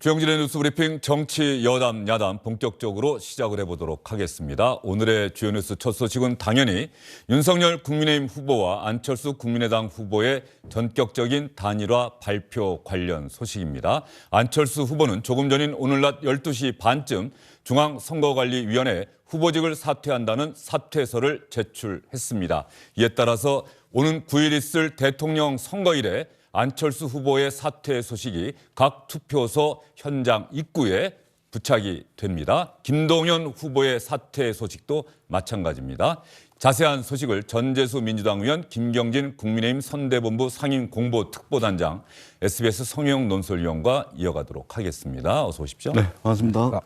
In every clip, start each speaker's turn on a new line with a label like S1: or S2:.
S1: 주영진의 뉴스브리핑 정치 여담 야담 본격적으로 시작을 해보도록 하겠습니다. 오늘의 주요 뉴스 첫 소식은 당연히 윤석열 국민의힘 후보와 안철수 국민의당 후보의 전격적인 단일화 발표 관련 소식입니다. 안철수 후보는 조금 전인 오늘 낮 12시 반쯤 중앙선거관리위원회에 후보직을 사퇴한다는 사퇴서를 제출했습니다. 이에 따라서 오는 9일 있을 대통령 선거일에 안철수 후보의 사퇴 소식이 각 투표소 현장 입구에 부착이 됩니다. 김동연 후보의 사퇴 소식도 마찬가지입니다. 자세한 소식을 전재수 민주당 의원, 김경진 국민의힘 선대본부 상임공보특보단장, SBS 성혜영 논설위원과 이어가도록 하겠습니다. 어서 오십시오.
S2: 네, 반갑습니다.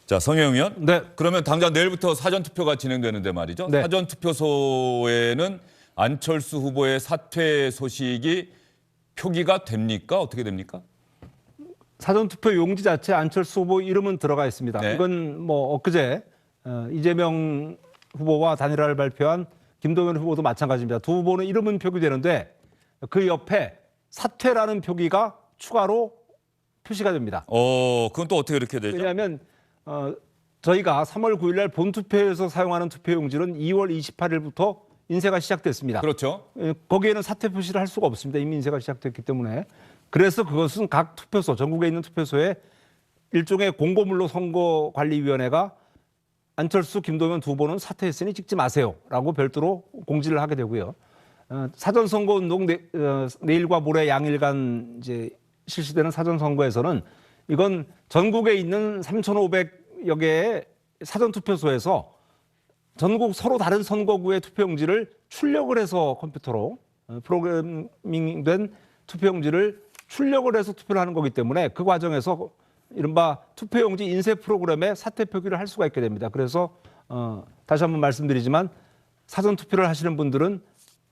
S1: 자, 성혜영 의원.
S2: 네.
S1: 그러면 당장 내일부터 사전투표가 진행되는데 말이죠.
S2: 네.
S1: 사전투표소에는 안철수 후보의 사퇴 소식이 표기가 됩니까? 어떻게 됩니까?
S2: 사전투표 용지 자체에 안철수 후보 이름은 들어가 있습니다.
S1: 네.
S2: 이건 뭐 엊그제 이재명 후보와 단일화를 발표한 김동연 후보도 마찬가지입니다. 두 후보는 이름은 표기되는데 그 옆에 사퇴라는 표기가 추가로 표시가 됩니다.
S1: 그건 또 어떻게 이렇게 되죠?
S2: 왜냐하면 저희가 3월 9일 날 본투표에서 사용하는 투표용지는 2월 28일부터 인쇄가 시작됐습니다.
S1: 그렇죠.
S2: 거기에는 사퇴 표시를 할 수가 없습니다. 이미 인쇄가 시작됐기 때문에. 그래서 그것은 각 투표소, 전국에 있는 투표소에 일종의 공고물로 선거관리위원회가 안철수, 김동연 두 후보는 사퇴했으니 찍지 마세요라고 별도로 공지를 하게 되고요. 사전선거운동 내일과 모레 양일간 이제 실시되는 사전선거에서는 이건 전국에 있는 3,500여 개의 사전투표소에서 전국 서로 다른 선거구의 투표용지를 출력을 해서 컴퓨터로 프로그래밍된 투표용지를 출력을 해서 투표를 하는 거기 때문에 그 과정에서 이른바 투표용지 인쇄 프로그램에 사퇴 표기를 할 수가 있게 됩니다. 그래서 다시 한번 말씀드리지만 사전투표를 하시는 분들은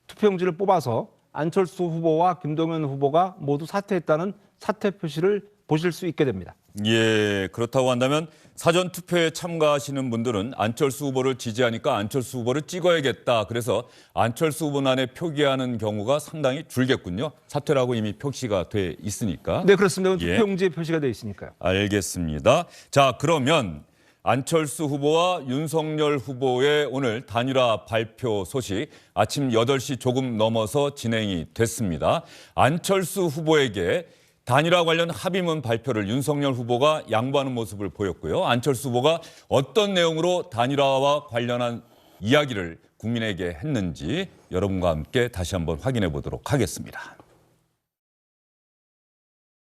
S2: 투표용지를 뽑아서 안철수 후보와 김동연 후보가 모두 사퇴했다는 사퇴 표시를 보실 수 있게 됩니다.
S1: 예, 그렇다고 한다면 사전투표에 참가하시는 분들은 안철수 후보를 지지하니까 안철수 후보를 찍어야겠다. 그래서 안철수 후보란에 표기하는 경우가 상당히 줄겠군요. 사퇴라고 이미 표시가 돼 있으니까.
S2: 네, 그렇습니다.
S1: 예.
S2: 투표용지에 표시가 되어 있으니까요.
S1: 알겠습니다. 자, 그러면 안철수 후보와 윤석열 후보의 오늘 단일화 발표 소식 아침 8시 조금 넘어서 진행이 됐습니다. 안철수 후보에게 단일화 관련 합의문 발표를 윤석열 후보가 양보하는 모습을 보였고요. 안철수 후보가 어떤 내용으로 단일화와 관련한 이야기를 국민에게 했는지 여러분과 함께 다시 한번 확인해 보도록 하겠습니다.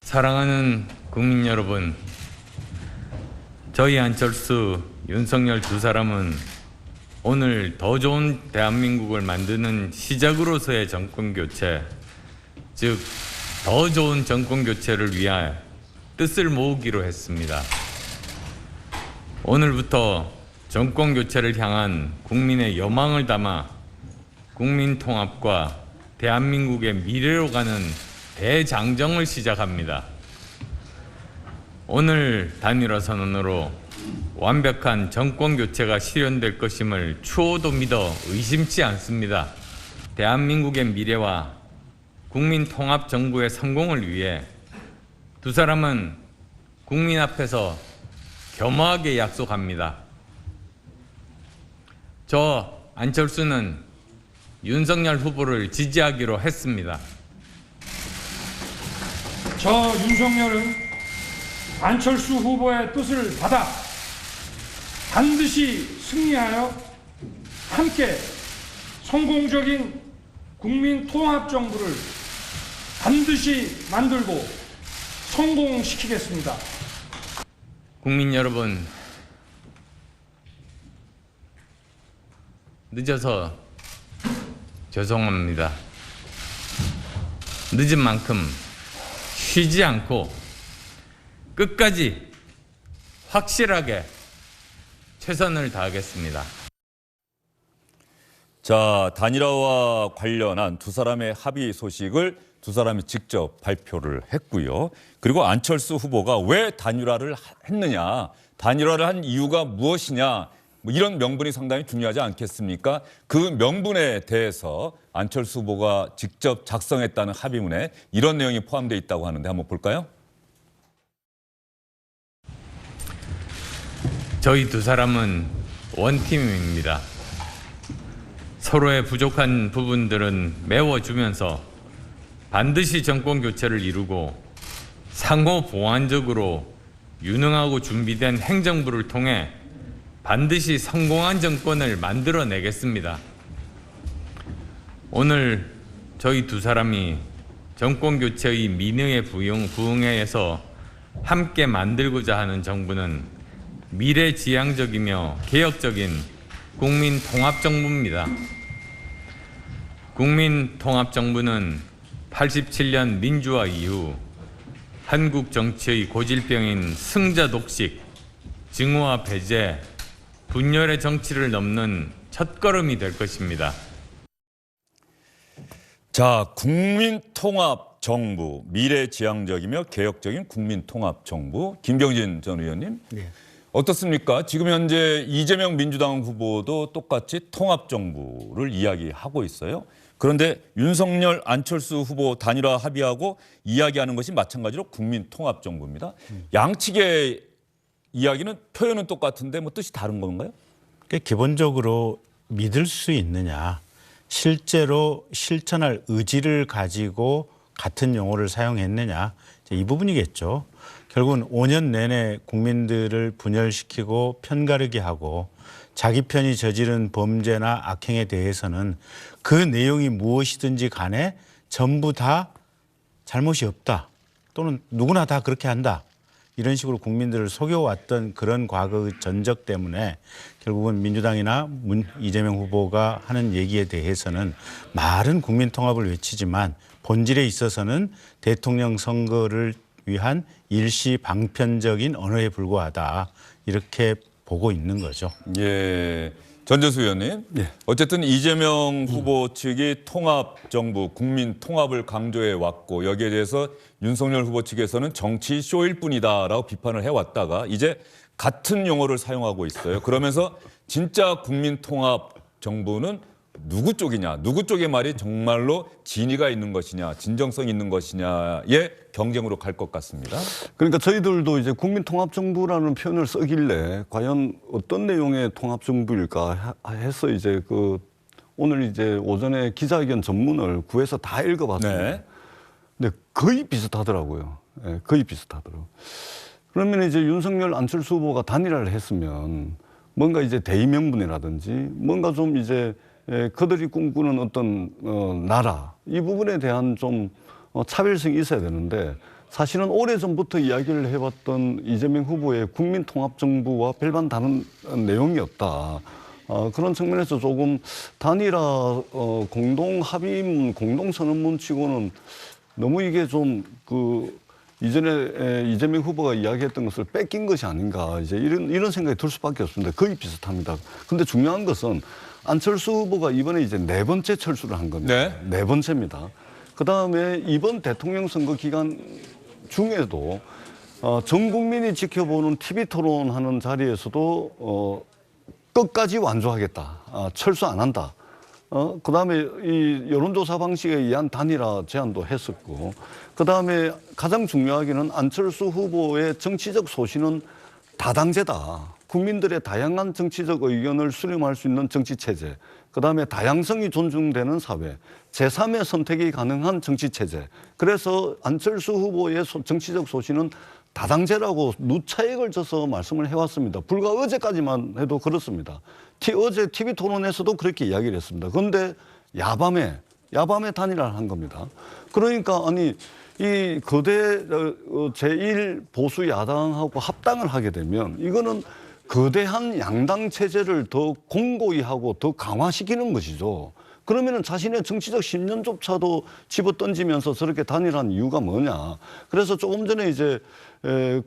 S3: 사랑하는 국민 여러분, 저희 안철수, 윤석열 두 사람은 오늘 더 좋은 대한민국을 만드는 시작으로서의 정권교체, 즉 더 좋은 정권교체를 위한 뜻을 모으기로 했습니다. 오늘부터 정권교체를 향한 국민의 여망을 담아 국민통합과 대한민국의 미래로 가는 대장정을 시작합니다. 오늘 단일화 선언으로 완벽한 정권교체가 실현될 것임을 추호도 믿어 의심치 않습니다. 대한민국의 미래와 국민통합정부의 성공을 위해 두 사람은 국민 앞에서 겸허하게 약속합니다. 저 안철수는 윤석열 후보를 지지하기로 했습니다.
S4: 저 윤석열은 안철수 후보의 뜻을 받아 반드시 승리하여 함께 성공적인 국민 통합 정부를 반드시 만들고 성공시키겠습니다.
S3: 국민 여러분, 늦어서 죄송합니다. 늦은 만큼 쉬지 않고 끝까지 확실하게 최선을 다하겠습니다.
S1: 자, 단일화와 관련한 두 사람의 합의 소식을 두 사람이 직접 발표를 했고요. 그리고 안철수 후보가 왜 단일화를 했느냐, 단일화를 한 이유가 무엇이냐, 뭐 이런 명분이 상당히 중요하지 않겠습니까? 그 명분에 대해서 안철수 후보가 직접 작성했다는 합의문에 이런 내용이 포함되어 있다고 하는데 한번 볼까요?
S3: 저희 두 사람은 원팀입니다. 서로의 부족한 부분들은 메워주면서 반드시 정권 교체를 이루고 상호 보완적으로 유능하고 준비된 행정부를 통해 반드시 성공한 정권을 만들어내겠습니다. 오늘 저희 두 사람이 정권 교체의 민의에 부응해서 함께 만들고자 하는 정부는 미래지향적이며 개혁적인 국민통합정부입니다. 국민통합정부는 87년 민주화 이후 한국 정치의 고질병인 승자 독식, 증오와 배제, 분열의 정치를 넘는 첫걸음이 될 것입니다.
S1: 자, 국민통합정부, 미래지향적이며 개혁적인 국민통합정부. 김경진 전 의원님.
S5: 네.
S1: 어떻습니까? 지금 현재 이재명 민주당 후보도 똑같이 통합정부를 이야기하고 있어요. 그런데 윤석열, 안철수 후보 단일화 합의하고 이야기하는 것이 마찬가지로 국민통합정부입니다. 양측의 이야기는 표현은 똑같은데 뭐 뜻이 다른 건가요?
S5: 그러니까 기본적으로 믿을 수 있느냐, 실제로 실천할 의지를 가지고 같은 용어를 사용했느냐, 이 부분이겠죠. 결국은 5년 내내 국민들을 분열시키고 편가르게 하고 자기 편이 저지른 범죄나 악행에 대해서는 그 내용이 무엇이든지 간에 전부 다 잘못이 없다, 또는 누구나 다 그렇게 한다, 이런 식으로 국민들을 속여왔던 그런 과거의 전적 때문에 결국은 민주당이나 이재명 후보가 하는 얘기에 대해서는 말은 국민통합을 외치지만 본질에 있어서는 대통령 선거를 위한 일시 방편적인 언어에 불과하다, 이렇게 보고 있는 거죠.
S1: 예. 전재수 의원님.
S6: 네.
S1: 어쨌든 이재명 후보 측이 통합정부, 국민통합을 강조해 왔고 여기에 대해서 윤석열 후보 측에서는 정치 쇼일 뿐이다라고 비판을 해왔다가 이제 같은 용어를 사용하고 있어요. 그러면서 진짜 국민통합 정부는 누구 쪽이냐, 누구 쪽의 말이 정말로 진위가 있는 것이냐, 진정성 있는 것이냐의 경쟁으로 갈 것 같습니다.
S6: 그러니까 저희들도 이제 국민통합정부라는 표현을 쓰길래 과연 어떤 내용의 통합정부일까 해서 이제 오늘 이제 오전에 기자회견 전문을 구해서 다 읽어봤습니다.
S1: 네.
S6: 근데 거의 비슷하더라고요. 예, 거의 비슷하더라고요. 그러면 이제 윤석열, 안철수 후보가 단일화를 했으면 뭔가 이제 대의명분이라든지 뭔가 좀 이제 그들이 꿈꾸는 어떤 나라, 이 부분에 대한 좀 차별성이 있어야 되는데 사실은 오래전부터 이야기를 해왔던 이재명 후보의 국민통합정부와 별반 다른 내용이었다. 그런 측면에서 조금 단일화 공동합의문, 공동선언문 치고는 너무 이게 좀 이전에 이재명 후보가 이야기했던 것을 뺏긴 것이 아닌가, 이제 이런 생각이 들 수밖에 없습니다. 거의 비슷합니다. 근데 중요한 것은 안철수 후보가 이번에 이제 4번째 철수를 한 겁니다.
S1: 네.
S6: 4번째입니다. 그다음에 이번 대통령 선거 기간 중에도 전 국민이 지켜보는 TV 토론하는 자리에서도 끝까지 완주하겠다, 철수 안 한다. 그다음에 이 여론조사 방식에 의한 단일화 제안도 했었고, 그다음에 가장 중요하게는 안철수 후보의 정치적 소신은 다당제다. 국민들의 다양한 정치적 의견을 수렴할 수 있는 정치체제, 그다음에 다양성이 존중되는 사회, 제3의 선택이 가능한 정치체제. 그래서 안철수 후보의 정치적 소신은 다당제라고 누차에 걸쳐서 말씀을 해왔습니다. 불과 어제까지만 해도 그렇습니다. 어제 TV 토론에서도 그렇게 이야기를 했습니다. 그런데 야밤에 단일화를 한 겁니다. 그러니까 아니 이 거대 제1 보수 야당하고 합당을 하게 되면 이거는 거대한 양당 체제를 더 공고히 하고 더 강화시키는 것이죠. 그러면은 자신의 정치적 신념조차도 집어던지면서 저렇게 단일한 이유가 뭐냐. 그래서 조금 전에 이제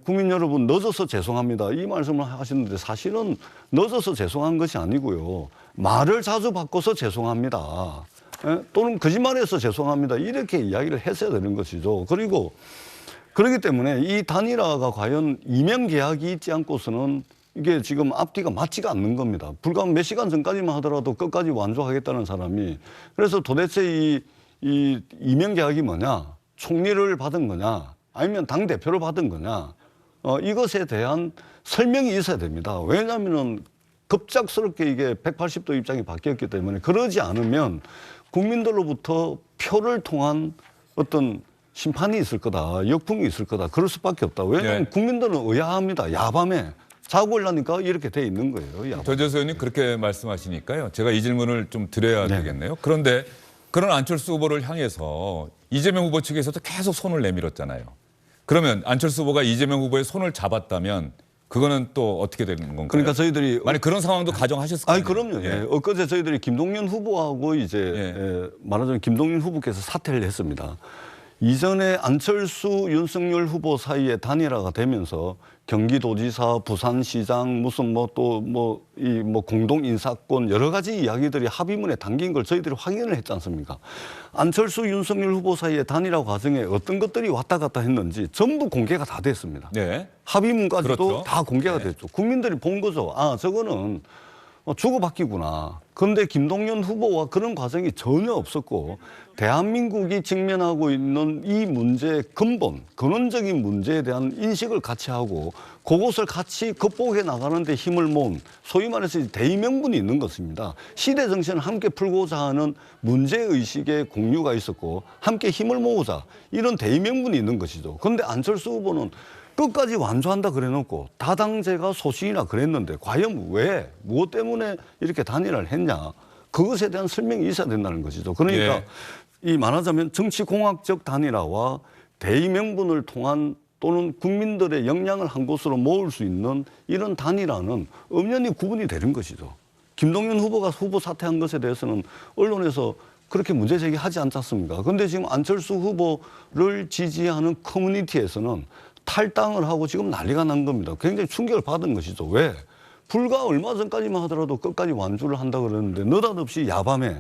S6: 국민 여러분 늦어서 죄송합니다, 이 말씀을 하시는데 사실은 늦어서 죄송한 것이 아니고요. 말을 자주 바꿔서 죄송합니다. 또는 거짓말해서 죄송합니다, 이렇게 이야기를 했어야 되는 것이죠. 그리고 그렇기 때문에 이 단일화가 과연 이명계약이 있지 않고서는 이게 지금 앞뒤가 맞지가 않는 겁니다. 불과 몇 시간 전까지만 하더라도 끝까지 완주하겠다는 사람이, 그래서 도대체 이 이명계약이 뭐냐, 총리를 받은 거냐, 아니면 당대표를 받은 거냐, 이것에 대한 설명이 있어야 됩니다. 왜냐하면은 급작스럽게 이게 180도 입장이 바뀌었기 때문에 그러지 않으면 국민들로부터 표를 통한 어떤 심판이 있을 거다, 역풍이 있을 거다, 그럴 수밖에 없다. 왜냐하면
S1: 네.
S6: 국민들은 의아합니다. 야밤에 자고 일하니까 이렇게 돼 있는 거예요. 야밤.
S1: 전재수 의원님 그렇게 말씀하시니까요. 제가 이 질문을 좀 드려야
S6: 네.
S1: 되겠네요. 그런데 그런 안철수 후보를 향해서 이재명 후보 측에서도 계속 손을 내밀었잖아요. 그러면 안철수 후보가 이재명 후보의 손을 잡았다면 그거는 또 어떻게 되는 건가요?
S6: 그러니까 저희들이
S1: 만약 그런 상황도 가정하셨을 거예요.
S6: 아니 그럼요. 예. 엊그제 저희들이 김동연 후보하고 이제
S1: 예.
S6: 말하자면 김동연 후보께서 사퇴를 했습니다. 이전에 안철수, 윤석열 후보 사이에 단일화가 되면서 경기도지사, 부산시장, 무슨 뭐 또 뭐 이 뭐 공동 인사권 여러 가지 이야기들이 합의문에 담긴 걸 저희들이 확인을 했지 않습니까? 안철수, 윤석열 후보 사이의 단일화 과정에 어떤 것들이 왔다 갔다 했는지 전부 공개가 다 됐습니다.
S1: 네.
S6: 합의문까지도
S1: 그렇죠.
S6: 다 공개가 됐죠. 국민들이 본 거죠. 아, 저거는 주고받기구나. 그런데 김동연 후보와 그런 과정이 전혀 없었고 대한민국이 직면하고 있는 이 문제의 근본, 근원적인 문제에 대한 인식을 같이 하고 그것을 같이 극복해 나가는 데 힘을 모은 소위 말해서 대의명분이 있는 것입니다. 시대 정신을 함께 풀고자 하는 문제의식의 공유가 있었고 함께 힘을 모으자 이런 대의명분이 있는 것이죠. 그런데 안철수 후보는 끝까지 완주한다 그래놓고 다당제가 소신이나 그랬는데 과연 왜 무엇 때문에 이렇게 단일화를 했냐 그것에 대한 설명이 있어야 된다는 것이죠. 그러니까
S1: 예.
S6: 이 말하자면 정치공학적 단일화와 대의명분을 통한 또는 국민들의 역량을 한 곳으로 모을 수 있는 이런 단일화는 엄연히 구분이 되는 것이죠. 김동연 후보가 후보 사퇴한 것에 대해서는 언론에서 그렇게 문제 제기하지 않지 않습니까? 그런데 지금 안철수 후보를 지지하는 커뮤니티에서는 탈당을 하고 지금 난리가 난 겁니다. 굉장히 충격을 받은 것이죠. 왜? 불과 얼마 전까지만 하더라도 끝까지 완주를 한다 그러는데 느닷없이 야밤에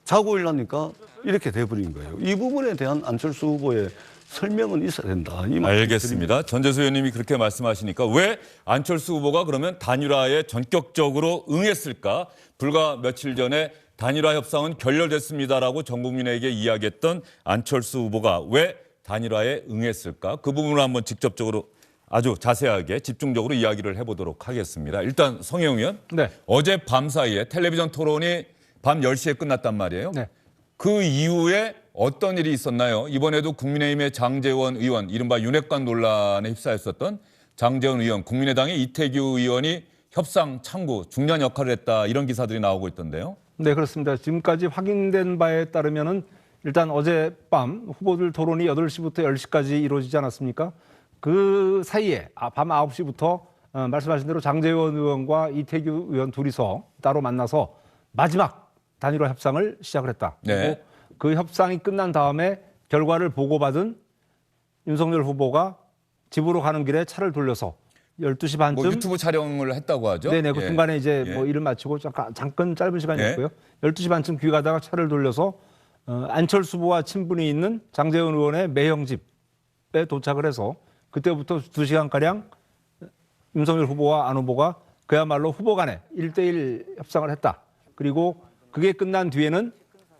S6: 자고 일하니까 이렇게 돼버린 거예요. 이 부분에 대한 안철수 후보의 설명은 있어야 된다. 이 말씀
S1: 알겠습니다. 전재수 의원님이 그렇게 말씀하시니까 왜 안철수 후보가 그러면 단일화에 전격적으로 응했을까? 불과 며칠 전에 단일화 협상은 결렬됐습니다라고 전 국민에게 이야기했던 안철수 후보가 왜 단일화에 응했을까? 그 부분을 한번 직접적으로 아주 자세하게 집중적으로 이야기를 해보도록 하겠습니다. 일단 성혜영 의원,
S2: 네.
S1: 어제 밤 사이에 텔레비전 토론이 밤 10시에 끝났단 말이에요.
S2: 네.
S1: 그 이후에 어떤 일이 있었나요? 이번에도 국민의힘의 장제원 의원, 이른바 윤핵관 논란에 휩싸였었던 장제원 의원, 국민의당의 이태규 의원이 협상 창구, 중요한 역할을 했다 이런 기사들이 나오고 있던데요.
S2: 네, 그렇습니다. 지금까지 확인된 바에 따르면은 일단 어젯밤 후보들 토론이 8시부터 10시까지 이루어지지 않았습니까? 그 사이에 밤 9시부터 말씀하신 대로 장제원 의원과 이태규 의원 둘이서 따로 만나서 마지막 단일화 협상을 시작을 했다.
S1: 네.
S2: 그리고 그 협상이 끝난 다음에 결과를 보고받은 윤석열 후보가 집으로 가는 길에 차를 돌려서 12시 반쯤
S1: 뭐 유튜브 촬영을 했다고 하죠.
S2: 네네. 그
S1: 예.
S2: 중간에 이제
S1: 예.
S2: 뭐 일을 마치고 잠깐 짧은 시간이었고요. 12시 반쯤 귀 가다가 차를 돌려서 안철수 후보와 친분이 있는 장제원 의원의 매형 집에 도착을 해서 그때부터 2시간가량 윤석열 후보와 안 후보가 그야말로 후보 간에 1대1 협상을 했다. 그리고 그게 끝난 뒤에는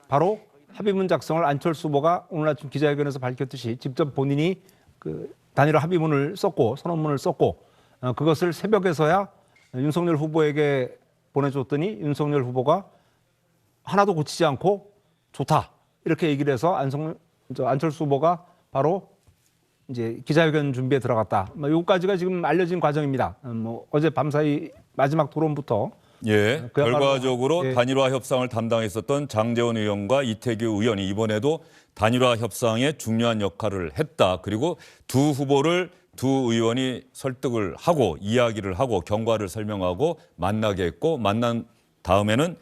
S2: 바로 합의문 작성을 안철수 후보가 오늘 아침 기자회견에서 밝혔듯이 직접 본인이 그 단일화 합의문을 썼고 선언문을 썼고 그것을 새벽에서야 윤석열 후보에게 보내줬더니 윤석열 후보가 하나도 고치지 않고 좋다 이렇게 얘기를 해서 안철수 후보가 바로 이제 기자회견 준비에 들어갔다. 요까지가 지금 알려진 과정입니다. 뭐 어제 밤사이 마지막 토론부터
S1: 예,
S2: 그야말로,
S1: 결과적으로
S2: 예.
S1: 단일화 협상을 담당했었던 장제원 의원과 이태규 의원이 이번에도 단일화 협상에 중요한 역할을 했다. 그리고 두 후보를 두 의원이 설득을 하고 이야기를 하고 경과를 설명하고 만나게 했고 만난 다음에는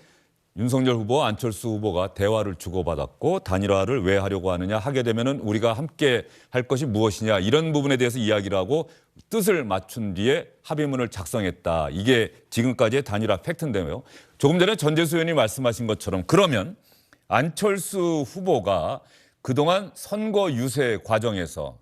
S1: 윤석열 후보와 안철수 후보가 대화를 주고받았고 단일화를 왜 하려고 하느냐 하게 되면은 우리가 함께 할 것이 무엇이냐 이런 부분에 대해서 이야기를 하고 뜻을 맞춘 뒤에 합의문을 작성했다. 이게 지금까지의 단일화 팩트인데요. 조금 전에 전재수 의원이 말씀하신 것처럼 그러면 안철수 후보가 그동안 선거 유세 과정에서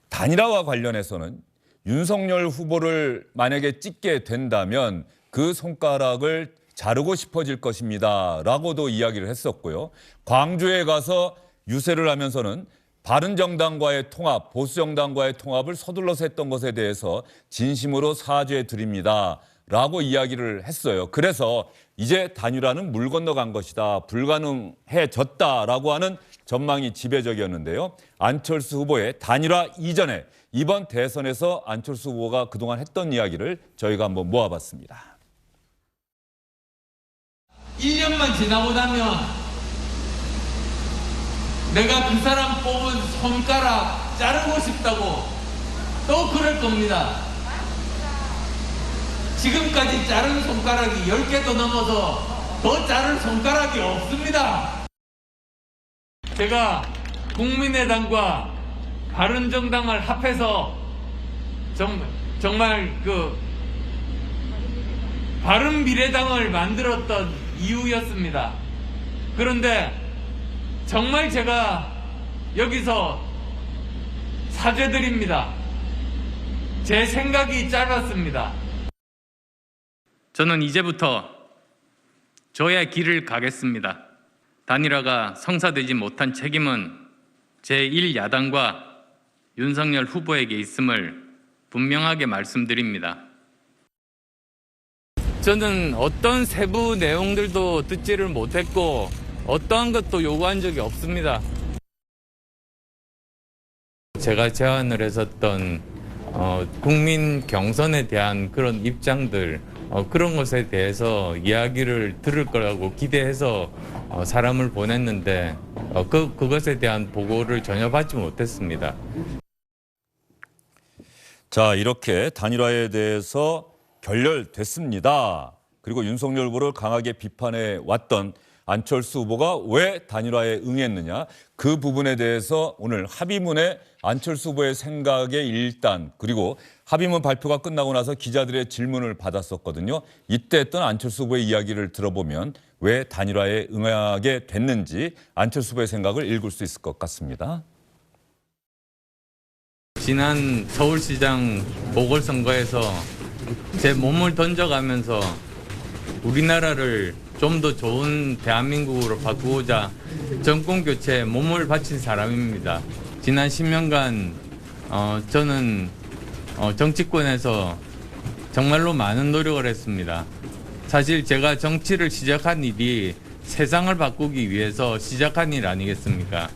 S1: 단일화와 관련해서는 윤석열 후보를 만약에 찍게 된다면 그 손가락을 자르고 싶어질 것입니다. 라고도 이야기를 했었고요. 광주에 가서 유세를 하면서는 바른정당과의 통합, 보수정당과의 통합을 서둘러서 했던 것에 대해서 진심으로 사죄 드립니다. 라고 이야기를 했어요. 그래서 이제 단일화는 물 건너간 것이다. 불가능해졌다라고 하는 전망이 지배적이었는데요. 안철수 후보의 단일화 이전에 이번 대선에서 안철수 후보가 그동안 했던 이야기를 저희가 한번 모아봤습니다.
S3: 1년만 지나고 나면 내가 그 사람 뽑은 손가락 자르고 싶다고 또 그럴 겁니다. 지금까지 자른 손가락이 10개도 넘어서 더 자를 손가락이 없습니다. 제가 국민의당과 바른정당을 합해서 정말 그 바른미래당을 만들었던 이유였습니다. 그런데 정말 제가 여기서 사죄드립니다. 제 생각이 짧았습니다. 저는 이제부터 저의 길을 가겠습니다. 단일화가 성사되지 못한 책임은 제1야당과 윤석열 후보에게 있음을 분명하게 말씀드립니다. 저는 어떤 세부 내용들도 듣지를 못했고 어떠한 것도 요구한 적이 없습니다. 제가 제안을 했었던 국민 경선에 대한 그런 입장들, 그런 것에 대해서 이야기를 들을 거라고 기대해서 사람을 보냈는데 그것에 대한 보고를 전혀 받지 못했습니다.
S1: 자, 이렇게 단일화에 대해서 결렬됐습니다. 그리고 윤석열 후보를 강하게 비판해 왔던 안철수 후보가 왜 단일화에 응했느냐, 그 부분에 대해서 오늘 합의문에 안철수 후보의 생각의 일단, 그리고 합의문 발표가 끝나고 나서 기자들의 질문을 받았었거든요. 이때 했던 안철수 후보의 이야기를 들어보면 왜 단일화에 응하게 됐는지 안철수 후보의 생각을 읽을 수 있을 것 같습니다.
S3: 지난 서울시장 보궐선거에서 제 몸을 던져가면서 우리나라를 좀 더 좋은 대한민국으로 바꾸고자 정권교체에 몸을 바친 사람입니다. 지난 10년간 저는 정치권에서 정말로 많은 노력을 했습니다. 사실 제가 정치를 시작한 일이 세상을 바꾸기 위해서 시작한 일 아니겠습니까?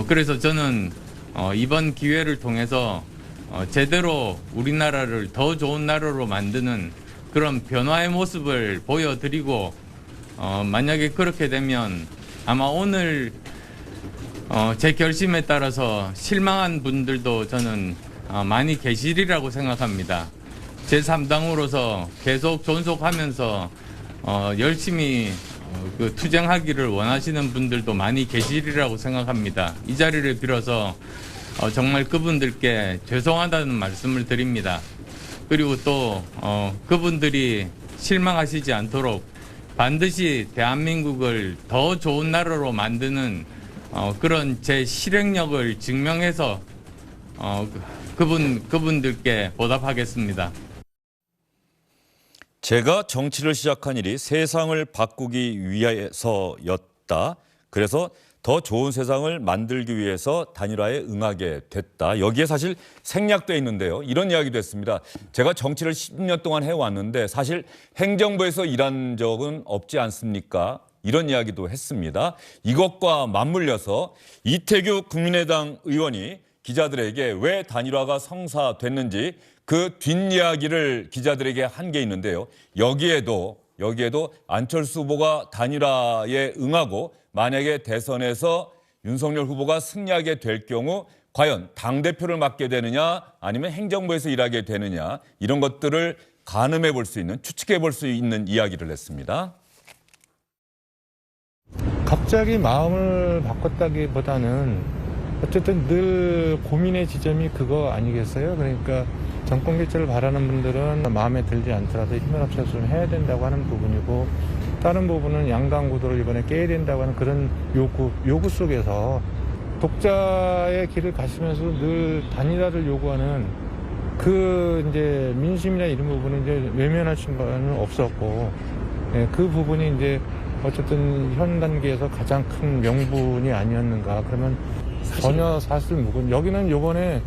S3: 그래서 저는 이번 기회를 통해서 제대로 우리나라를 더 좋은 나라로 만드는 그런 변화의 모습을 보여드리고 만약에 그렇게 되면 아마 오늘 제 결심에 따라서 실망한 분들도 저는 많이 계시리라고 생각합니다. 제3당으로서 계속 존속하면서 열심히 투쟁하기를 원하시는 분들도 많이 계시리라고 생각합니다. 이 자리를 빌어서 정말 그분들께 죄송하다는 말씀을 드립니다. 그리고 또 그분들이 실망하시지 않도록 반드시 대한민국을 더 좋은 나라로 만드는 그런 제 실행력을 증명해서 그분들께 보답하겠습니다.
S1: 제가 정치를 시작한 일이 세상을 바꾸기 위해서였다. 그래서 더 좋은 세상을 만들기 위해서 단일화에 응하게 됐다. 여기에 사실 생략돼 있는데요. 이런 이야기도 했습니다. 제가 정치를 10년 동안 해왔는데 사실 행정부에서 일한 적은 없지 않습니까? 이런 이야기도 했습니다. 이것과 맞물려서 이태규 국민의당 의원이 기자들에게 왜 단일화가 성사됐는지 그 뒷이야기를 기자들에게 한 게 있는데요. 여기에도 안철수 후보가 단일화에 응하고 만약에 대선에서 윤석열 후보가 승리하게 될 경우 과연 당대표를 맡게 되느냐 아니면 행정부에서 일하게 되느냐 이런 것들을 가늠해 볼 수 있는, 추측해 볼 수 있는 이야기를 했습니다.
S7: 갑자기 마음을 바꿨다기보다는 어쨌든 늘 고민의 지점이 그거 아니겠어요? 그러니까 정권 교체를 바라는 분들은 마음에 들지 않더라도 힘을 합쳐서 좀 해야 된다고 하는 부분이고, 다른 부분은 양당 구도를 이번에 깨야 된다고 하는 그런 요구 속에서 독자의 길을 가시면서 늘 단일화를 요구하는 그 이제 민심이나 이런 부분은 이제 외면하신 거는 없었고, 예, 그 부분이 이제 어쨌든 현 단계에서 가장 큰 명분이 아니었는가. 그러면 전혀 사실 묵은 여기는 요번에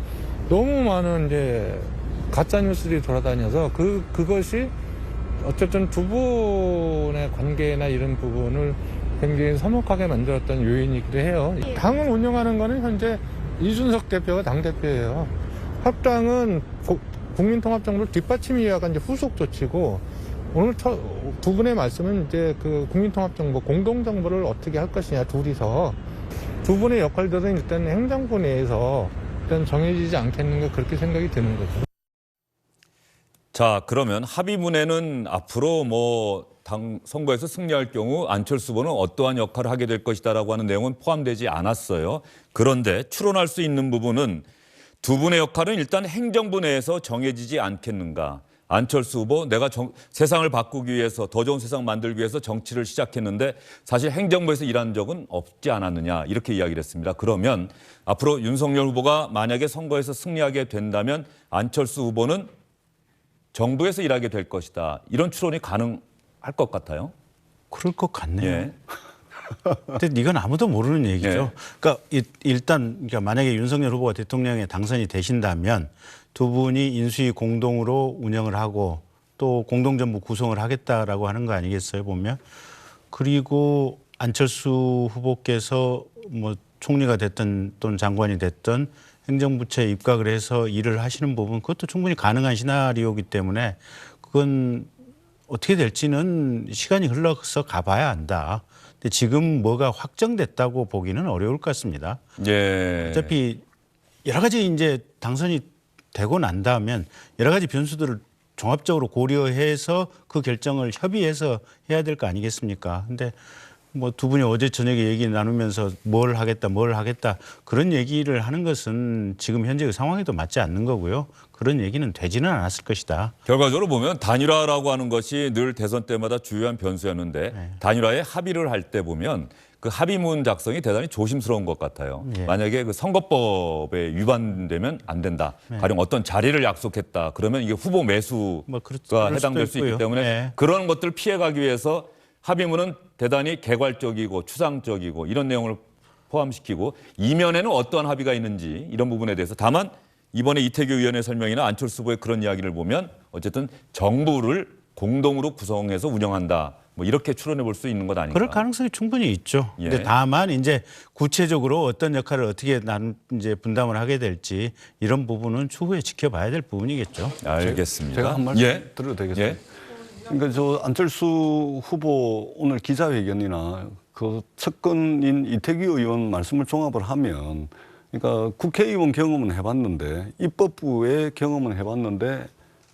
S7: 너무 많은 이제 가짜 뉴스들이 돌아다녀서 그것이 어쨌든 두 분의 관계나 이런 부분을 굉장히 서먹하게 만들었던 요인이기도 해요. 당을 운영하는 거는 현재 이준석 대표가 당대표예요. 합당은 국민통합정부를 뒷받침이 위한 이제 후속 조치고, 오늘 두 분의 말씀은 이제 그 국민통합정부, 공동정부를 어떻게 할 것이냐, 둘이서. 두 분의 역할들은 일단 행정부 내에서 일단 정해지지 않겠는가, 그렇게 생각이 드는 거죠.
S1: 자, 그러면 합의문에는 앞으로 뭐 당 선거에서 승리할 경우 안철수 후보는 어떠한 역할을 하게 될 것이다라고 하는 내용은 포함되지 않았어요. 그런데 추론할 수 있는 부분은 두 분의 역할은 일단 행정부 내에서 정해지지 않겠는가. 안철수 후보, 내가 세상을 바꾸기 위해서, 더 좋은 세상 만들기 위해서 정치를 시작했는데 사실 행정부에서 일한 적은 없지 않았느냐, 이렇게 이야기를 했습니다. 그러면 앞으로 윤석열 후보가 만약에 선거에서 승리하게 된다면 안철수 후보는 정부에서 일하게 될 것이다, 이런 추론이 가능할 것 같아요.
S5: 그럴 것 같네요.
S1: 예.
S5: 근데 이건 아무도 모르는 얘기죠.
S1: 예.
S5: 그러니까 그러니까 만약에 윤석열 후보가 대통령에 당선이 되신다면 두 분이 인수위 공동으로 운영을 하고 또 공동정부 구성을 하겠다라고 하는 거 아니겠어요, 보면. 그리고 안철수 후보께서 뭐 총리가 됐든 또는 장관이 됐든 행정부처에 입각을 해서 일을 하시는 부분, 그것도 충분히 가능한 시나리오이기 때문에 그건 어떻게 될지는 시간이 흘러서 가봐야 한다. 근데 지금 뭐가 확정됐다고 보기는 어려울 것 같습니다.
S1: 예.
S5: 어차피 여러 가지 이제 당선이 되고 난 다음엔 여러 가지 변수들을 종합적으로 고려해서 그 결정을 협의해서 해야 될 거 아니겠습니까? 근데 뭐 두 분이 어제 저녁에 얘기 나누면서 뭘 하겠다 그런 얘기를 하는 것은 지금 현재의 상황에도 맞지 않는 거고요. 그런 얘기는 되지는 않았을 것이다.
S1: 결과적으로 보면 단일화라고 하는 것이 늘 대선 때마다 주요한 변수였는데
S5: 네.
S1: 단일화에 합의를 할 때 보면 그 합의문 작성이 대단히 조심스러운 것 같아요.
S5: 네.
S1: 만약에 그 선거법에 위반되면 안 된다.
S5: 네.
S1: 가령 어떤 자리를 약속했다. 그러면 이게 후보 매수가
S5: 뭐 그럴
S1: 해당될
S5: 수도
S1: 수 있기
S5: 있고요.
S1: 때문에
S5: 네.
S1: 그런 것들을 피해가기 위해서 합의문은 대단히 개괄적이고 추상적이고 이런 내용을 포함시키고 이면에는 어떠한 합의가 있는지 이런 부분에 대해서, 다만 이번에 이태규 의원의 설명이나 안철수 후보의 그런 이야기를 보면 어쨌든 정부를 공동으로 구성해서 운영한다, 뭐 이렇게 추론해 볼 수 있는 것 아닌가.
S5: 그럴 가능성이 충분히 있죠.
S1: 예.
S5: 근데 다만 이제 구체적으로 어떤 역할을 어떻게 이제 분담을 하게 될지 이런 부분은 추후에 지켜봐야 될 부분이겠죠.
S1: 알겠습니다.
S6: 제가 한 말씀
S1: 예.
S6: 드려도 되겠습니까?
S1: 예.
S6: 그러니까 저 안철수 후보 오늘 기자회견이나 그 측근인 이태규 의원 말씀을 종합을 하면, 그러니까 국회의원 경험은 해봤는데 입법부의 경험은 해봤는데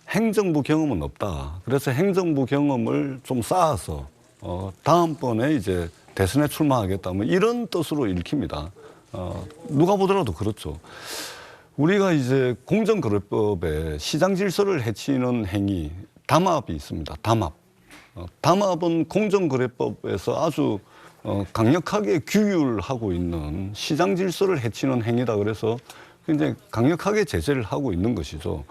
S6: 행정부 경험은 없다. 그래서 행정부 경험을 좀 쌓아서 다음번에 이제 대선에 출마하겠다, 뭐 이런 뜻으로 읽힙니다. 누가 보더라도 그렇죠. 우리가 이제 공정거래법에 시장 질서를 해치는 행위, 담합이 있습니다. 담합. 담합은 공정거래법에서 아주 강력하게 규율하고 있는 시장 질서를 해치는 행위다. 그래서 굉장히 강력하게 제재를 하고 있는 것이죠.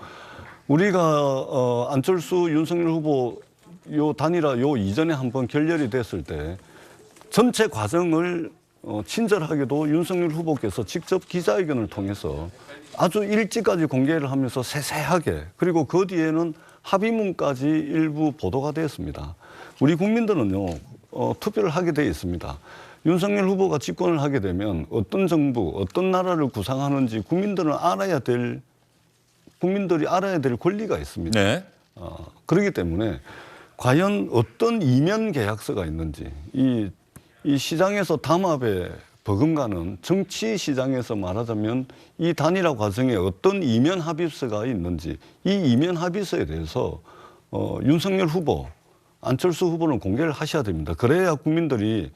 S6: 우리가 안철수, 윤석열 후보 요 단일화 요 이전에 한번 결렬이 됐을 때 전체 과정을 친절하게도 윤석열 후보께서 직접 기자회견을 통해서 아주 일찍까지 공개를 하면서 세세하게, 그리고 그 뒤에는 합의문까지 일부 보도가 되었습니다. 우리 국민들은요, 투표를 하게 되어 있습니다. 윤석열 후보가 집권을 하게 되면 어떤 정부, 어떤 나라를 구상하는지 국민들이 알아야 될 권리가 있습니다.
S1: 네.
S6: 그렇기 때문에 과연 어떤 이면 계약서가 있는지, 이 시장에서 담합에 버금가는 정치 시장에서 말하자면 이 단일화 과정에 어떤 이면 합의서가 있는지, 이 이면 합의서에 대해서 윤석열 후보, 안철수 후보는 공개를 하셔야 됩니다. 그래야 국민들이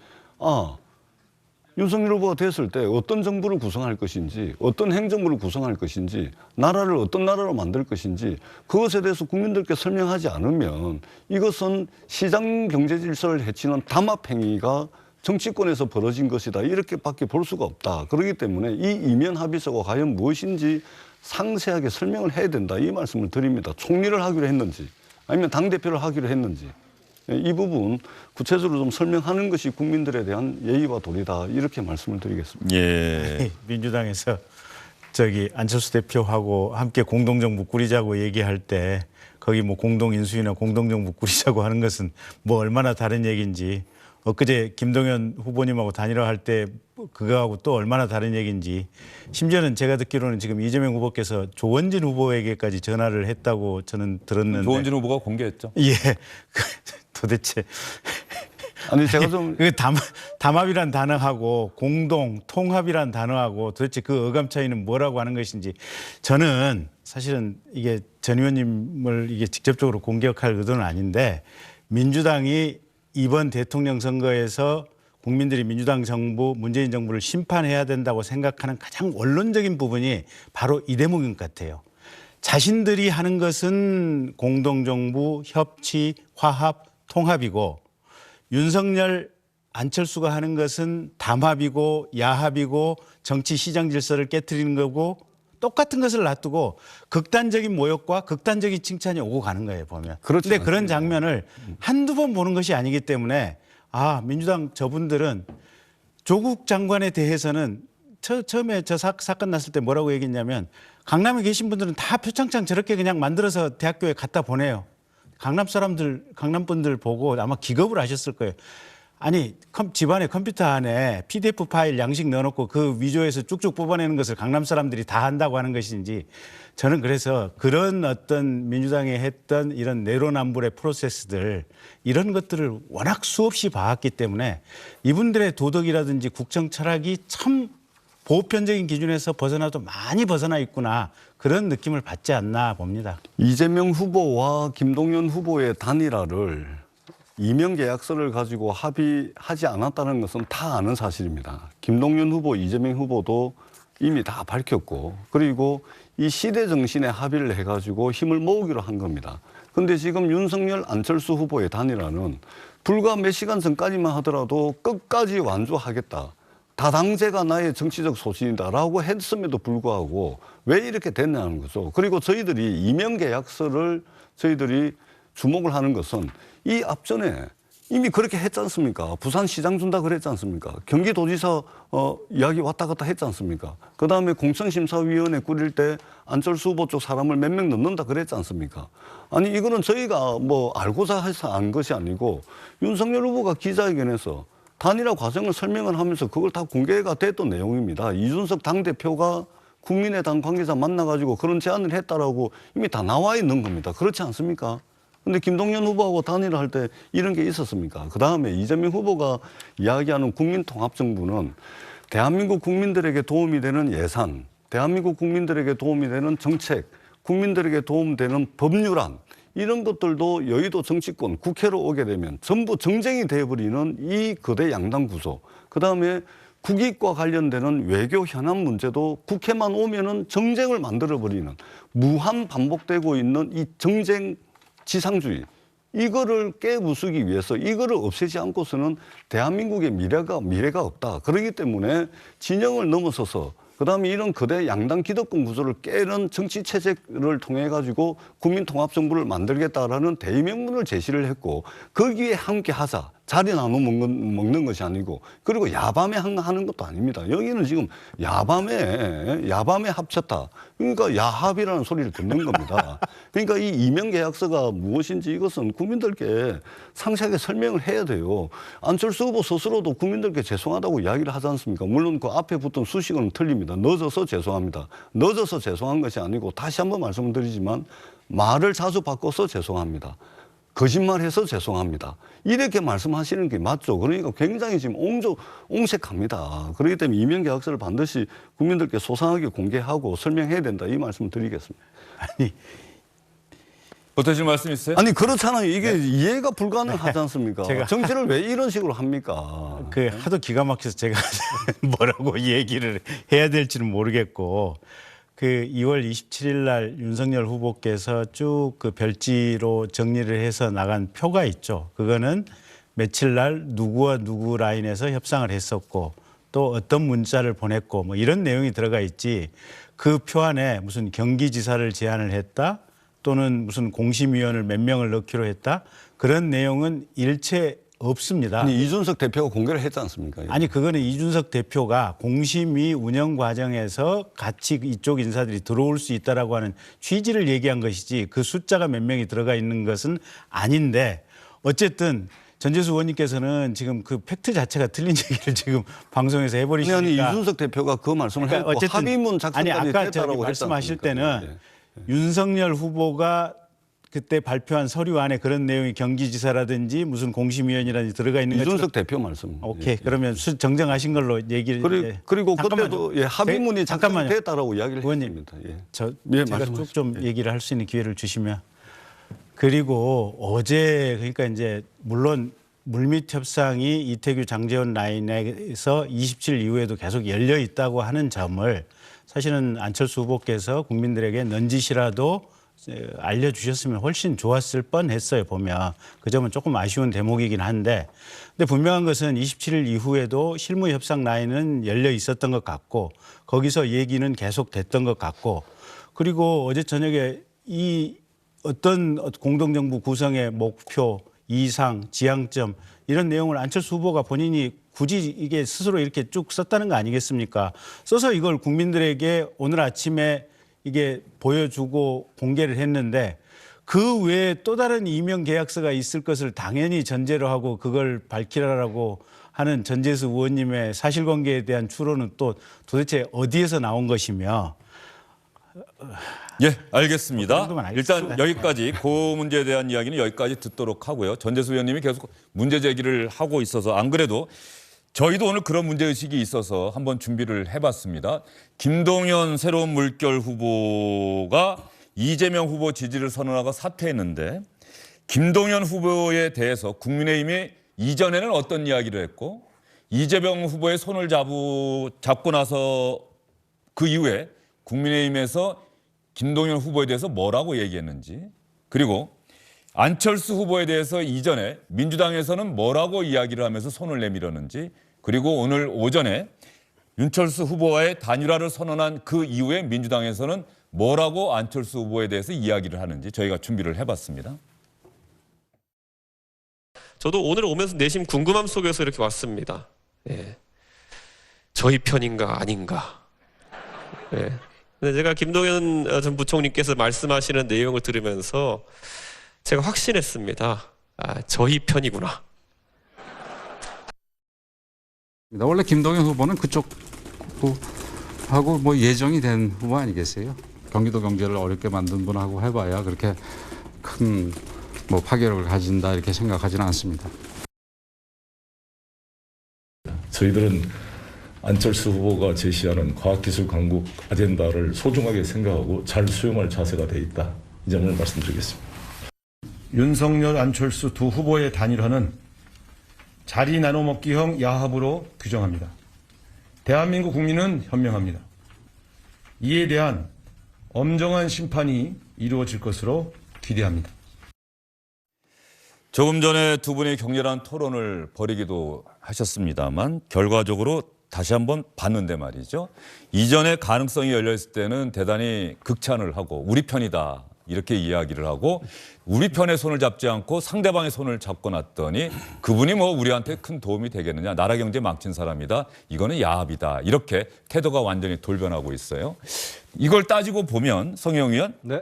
S6: 윤석열 후보가 됐을 때 어떤 정부를 구성할 것인지, 어떤 행정부를 구성할 것인지, 나라를 어떤 나라로 만들 것인지 그것에 대해서 국민들께 설명하지 않으면 이것은 시장 경제 질서를 해치는 담합 행위가 정치권에서 벌어진 것이다, 이렇게밖에 볼 수가 없다. 그렇기 때문에 이 이면 합의서가 과연 무엇인지 상세하게 설명을 해야 된다, 이 말씀을 드립니다. 총리를 하기로 했는지 아니면 당대표를 하기로 했는지 이 부분 구체적으로 좀 설명하는 것이 국민들에 대한 예의와 도리다 이렇게 말씀을 드리겠습니다.
S1: 예.
S5: 민주당에서 안철수 대표하고 함께 공동정부 꾸리자고 얘기할 때 거기 뭐 공동인수위나 공동정부 꾸리자고 하는 것은 뭐 얼마나 다른 얘기인지, 엊그제 김동연 후보님하고 단일화할 때 그거하고 또 얼마나 다른 얘기인지, 심지어는 제가 듣기로는 지금 이재명 후보께서 조원진 후보에게까지 전화를 했다고 저는 들었는데.
S1: 조원진 후보가 공개했죠.
S5: 예. 도대체
S6: 아니 제가 좀
S5: 담합이란 단어하고 공동, 통합이란 단어하고 도대체 그 어감 차이는 뭐라고 하는 것인지, 저는 사실은 이게 전 의원님을 이게 직접적으로 공격할 의도는 아닌데, 민주당이 이번 대통령 선거에서 국민들이 민주당 정부, 문재인 정부를 심판해야 된다고 생각하는 가장 원론적인 부분이 바로 이 대목인 것 같아요. 자신들이 하는 것은 공동정부, 협치, 화합, 통합이고, 윤석열, 안철수가 하는 것은 담합이고 야합이고 정치 시장 질서를 깨트리는 거고, 똑같은 것을 놔두고 극단적인 모욕과 극단적인 칭찬이 오고 가는 거예요, 보면. 그런데 그런 장면을 한두 번 보는 것이 아니기 때문에, 민주당 저분들은 조국 장관에 대해서는 처음에 저 사건 났을 때 뭐라고 얘기했냐면, 강남에 계신 분들은 다 표창장 저렇게 그냥 만들어서 대학교에 갖다 보내요. 강남 분들 보고 아마 기겁을 하셨을 거예요. 아니, 집안에 컴퓨터 안에 PDF 파일 양식 넣어놓고 그 위조해서 쭉쭉 뽑아내는 것을 강남 사람들이 다 한다고 하는 것인지, 저는 그래서 그런 어떤 민주당이 했던 이런 내로남불의 프로세스들, 이런 것들을 워낙 수없이 봐왔기 때문에 이분들의 도덕이라든지 국정 철학이 참 보편적인 기준에서 벗어나도 많이 벗어나 있구나, 그런 느낌을 받지 않나 봅니다.
S6: 이재명 후보와 김동연 후보의 단일화를 이명계약서를 가지고 합의하지 않았다는 것은 다 아는 사실입니다. 김동연 후보, 이재명 후보도 이미 다 밝혔고, 그리고 이 시대 정신에 합의를 해가지고 힘을 모으기로 한 겁니다. 그런데 지금 윤석열, 안철수 후보의 단일화는 불과 몇 시간 전까지만 하더라도 끝까지 완주하겠다, 다당제가 나의 정치적 소신이다라고 했음에도 불구하고 왜 이렇게 됐냐는 거죠. 그리고 저희들이 이명계약서를 저희들이 주목을 하는 것은 이 앞전에 이미 그렇게 했지 않습니까? 부산시장 준다 그랬지 않습니까? 경기도지사 이야기 왔다 갔다 했지 않습니까? 그다음에 공천심사위원회 꾸릴 때 안철수 후보 쪽 사람을 몇 명 넣는다 그랬지 않습니까? 아니, 이거는 저희가 뭐 알고자 해서 안 것이 아니고, 윤석열 후보가 기자회견에서 단일화 과정을 설명을 하면서 그걸 다 공개가 됐던 내용입니다. 이준석 당대표가 국민의당 관계자 만나가지고 그런 제안을 했다라고 이미 다 나와 있는 겁니다. 그렇지 않습니까? 근데 김동연 후보하고 단일화할 때 이런 게 있었습니까? 그 다음에 이재명 후보가 이야기하는 국민통합정부는 대한민국 국민들에게 도움이 되는 예산, 대한민국 국민들에게 도움이 되는 정책, 국민들에게 도움되는 법률안, 이런 것들도 여의도 정치권, 국회로 오게 되면 전부 정쟁이 돼버리는 이 거대 양당 구조. 그 다음에 국익과 관련되는 외교 현안 문제도 국회만 오면은 정쟁을 만들어버리는, 무한 반복되고 있는 이 정쟁 지상주의, 이거를 깨부수기 위해서 이거를 없애지 않고서는 대한민국의 미래가 없다. 그렇기 때문에 진영을 넘어서서 그다음에 이런 거대 양당 기득권 구조를 깨는 정치 체제를 통해 가지고 국민통합정부를 만들겠다라는 대의명분을 제시를 했고, 거기에 함께 하자. 자리 나눠 먹는 것이 아니고, 그리고 야밤에 하는 것도 아닙니다. 여기는 지금 야밤에 합쳤다. 그러니까 야합이라는 소리를 듣는 겁니다. 그러니까 이 이명계약서가 무엇인지 이것은 국민들께 상세하게 설명을 해야 돼요. 안철수 후보 스스로도 국민들께 죄송하다고 이야기를 하지 않습니까? 물론 그 앞에 붙은 수식어는 틀립니다. 늦어서 죄송합니다. 늦어서 죄송한 것이 아니고, 다시 한번 말씀드리지만 말을 자주 바꿔서 죄송합니다. 거짓말해서 죄송합니다. 이렇게 말씀하시는 게 맞죠. 그러니까 굉장히 지금 옹색합니다. 그렇기 때문에 이명계약서를 반드시 국민들께 소상하게 공개하고 설명해야 된다, 이 말씀을 드리겠습니다.
S5: 아니,
S1: 보태실 말씀 있어요?
S6: 아니, 그렇잖아요. 이게 이해가 불가능하지 않습니까? 정치를 왜 이런 식으로 합니까?
S5: 하도 기가 막혀서 제가 뭐라고 얘기를 해야 될지는 모르겠고, 2월 27일 날 윤석열 후보께서 쭉 그 별지로 정리를 해서 나간 표가 있죠. 그거는 며칠 날 누구와 누구 라인에서 협상을 했었고, 또 어떤 문자를 보냈고, 뭐 이런 내용이 들어가 있지, 그 표 안에 무슨 경기지사를 제안을 했다, 또는 무슨 공심위원을 몇 명을 넣기로 했다, 그런 내용은 일체 없습니다.
S6: 아니, 이준석 대표가 공개를 했지 않습니까?
S5: 아니 그거는 이준석 대표가 공심위 운영 과정에서 같이 이쪽 인사들이 들어올 수 있다라고 하는 취지를 얘기한 것이지 그 숫자가 몇 명이 들어가 있는 것은 아닌데 어쨌든 전재수 의원님께서는 지금 그 팩트 자체가 틀린 얘기를 지금 방송에서 해버리시니까.
S6: 아니 이준석 대표가 그 말씀을
S5: 그러니까
S6: 했고
S5: 어쨌든
S6: 합의문 작성까지
S5: 아니 아까
S6: 됐다라고
S5: 저기 말씀하실
S6: 했지 않습니까?
S5: 때는 윤석열 후보가 그때 발표한 서류 안에 그런 내용이 경기지사라든지 무슨 공심위원이라든지 들어가 있는 것처럼.
S6: 이준석 대표 말씀.
S5: 오케이 그러면 정정하신 걸로 얘기를.
S6: 그리고
S5: 잠깐만요.
S6: 그때도 합의문이
S5: 잠깐만요.
S6: 작성됐다라고 이야기를
S5: 의원님,
S6: 했습니다. 예.
S5: 제가 쭉 좀 얘기를 할 수 있는 기회를 주시면. 그리고 어제 그러니까 이제 물론 물밑 협상이 이태규 장제원 라인에서 27 이후에도 계속 열려 있다고 하는 점을 사실은 안철수 후보께서 국민들에게 넌지시라도 알려주셨으면 훨씬 좋았을 뻔했어요. 보면 그 점은 조금 아쉬운 대목이긴 한데, 근데 분명한 것은 27일 이후에도 실무 협상 라인은 열려 있었던 것 같고 거기서 얘기는 계속 됐던 것 같고, 그리고 어제 저녁에 이 어떤 공동정부 구성의 목표, 이상, 지향점 이런 내용을 안철수 후보가 본인이 굳이 이게 스스로 이렇게 쭉 썼다는 거 아니겠습니까? 써서 이걸 국민들에게 오늘 아침에 이게 보여주고 공개를 했는데 그 외에 또 다른 이명 계약서가 있을 것을 당연히 전제로 하고 그걸 밝히라라고 하는 전재수 의원님의 사실관계에 대한 추론은 또 도대체 어디에서 나온 것이며.
S1: 예, 알겠습니다.
S5: 그 정도만 알겠습니다.
S1: 일단 여기까지 그 문제에 대한 이야기는 여기까지 듣도록 하고요. 전재수 의원님이 계속 문제 제기를 하고 있어서 안 그래도 저희도 오늘 그런 문제의식이 있어서 한번 준비를 해봤습니다. 김동연 새로운 물결 후보가 이재명 후보 지지를 선언하고 사퇴했는데 김동연 후보에 대해서 국민의힘이 이전에는 어떤 이야기를 했고 이재명 후보의 손을 잡고 나서 그 이후에 국민의힘에서 김동연 후보에 대해서 뭐라고 얘기했는지, 그리고 안철수 후보에 대해서 이전에 민주당에서는 뭐라고 이야기를 하면서 손을 내밀었는지, 그리고 오늘 오전에 윤철수 후보와의 단일화를 선언한 그 이후에 민주당에서는 뭐라고 안철수 후보에 대해서 이야기를 하는지 저희가 준비를 해봤습니다.
S8: 저도 오늘 오면서 내심 궁금함 속에서 이렇게 왔습니다. 예. 저희 편인가 아닌가. 예. 근데 제가 김동연 전 부총리께서 말씀하시는 내용을 들으면서 제가 확신했습니다. 아, 저희 편이구나.
S9: 원래 김동연 후보는 그쪽 하고 뭐 예정이 된 후보 아니겠어요? 경기도 경제를 어렵게 만든 분하고 해봐야 그렇게 큰 뭐 파괴력을 가진다 이렇게 생각하지는 않습니다.
S10: 저희들은 안철수 후보가 제시하는 과학기술 강국 아젠다를 소중하게 생각하고 잘 수용할 자세가 돼 있다. 이 점을 말씀드리겠습니다.
S11: 윤석열, 안철수 두 후보의 단일화는 자리 나눠먹기형 야합으로 규정합니다. 대한민국 국민은 현명합니다. 이에 대한 엄정한 심판이 이루어질 것으로 기대합니다.
S1: 조금 전에 두 분이 격렬한 토론을 벌이기도 하셨습니다만 결과적으로 다시 한번 봤는데 말이죠. 이전에 가능성이 열려있을 때는 대단히 극찬을 하고 우리 편이다 이렇게 이야기를 하고 우리 편의 손을 잡지 않고 상대방의 손을 잡고 났더니 그분이 뭐 우리한테 큰 도움이 되겠느냐. 나라 경제 망친 사람이다. 이거는 야합이다. 이렇게 태도가 완전히 돌변하고 있어요. 이걸 따지고 보면 성영 의원.
S2: 네.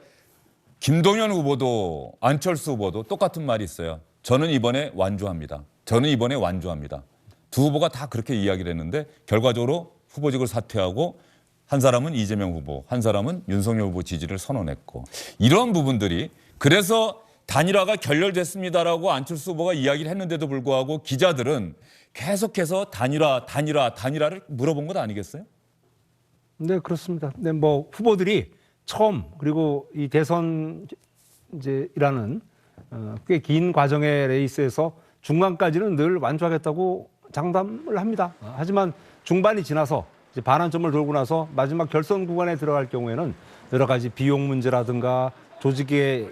S1: 김동연 후보도 안철수 후보도 똑같은 말이 있어요. 저는 이번에 완주합니다. 저는 이번에 완주합니다. 두 후보가 다 그렇게 이야기를 했는데 결과적으로 후보직을 사퇴하고 한 사람은 이재명 후보, 한 사람은 윤석열 후보 지지를 선언했고 이런 부분들이 그래서 단일화가 결렬됐습니다라고 안철수 후보가 이야기를 했는데도 불구하고 기자들은 계속해서 단일화를 물어본 것 아니겠어요?
S2: 네, 그렇습니다. 네, 뭐 후보들이 처음 그리고 이 대선 이제라는 꽤 긴 과정의 레이스에서 중간까지는 늘 완주하겠다고 장담을 합니다. 하지만 중반이 지나서 이제 반환점을 돌고 나서 마지막 결선 구간에 들어갈 경우에는 여러 가지 비용 문제라든가 조직의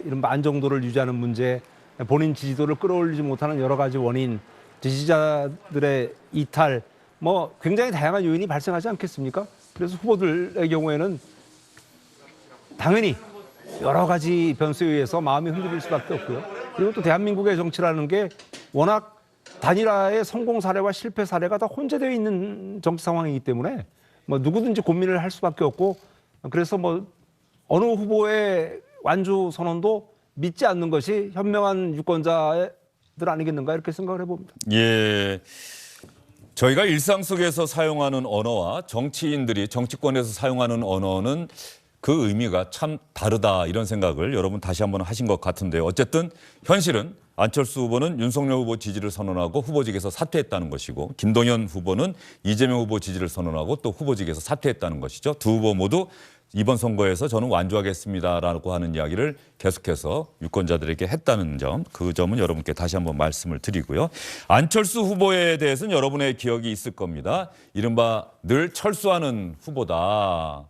S2: 이런 안정도를 유지하는 문제, 본인 지지도를 끌어올리지 못하는 여러 가지 원인, 지지자들의 이탈, 뭐 굉장히 다양한 요인이 발생하지 않겠습니까? 그래서 후보들의 경우에는 당연히 여러 가지 변수에 의해서 마음이 흔들릴 수밖에 없고요. 그리고 또 대한민국의 정치라는 게 워낙 단일화의 성공 사례와 실패 사례가 다 혼재되어 있는 정치 상황이기 때문에 뭐 누구든지 고민을 할 수밖에 없고, 그래서 뭐 어느 후보의 완주 선언도 믿지 않는 것이 현명한 유권자들 아니겠는가 이렇게 생각을 해봅니다.
S1: 예. 저희가 일상 속에서 사용하는 언어와 정치인들이 정치권에서 사용하는 언어는 그 의미가 참 다르다 이런 생각을 여러분 다시 한번 하신 것 같은데요. 어쨌든 현실은 안철수 후보는 윤석열 후보 지지를 선언하고 후보직에서 사퇴했다는 것이고, 김동연 후보는 이재명 후보 지지를 선언하고 또 후보직에서 사퇴했다는 것이죠. 두 후보 모두 이번 선거에서 저는 완주하겠습니다라고 하는 이야기를 계속해서 유권자들에게 했다는 점, 그 점은 여러분께 다시 한번 말씀을 드리고요. 안철수 후보에 대해서는 여러분의 기억이 있을 겁니다. 이른바 늘 철수하는 후보다,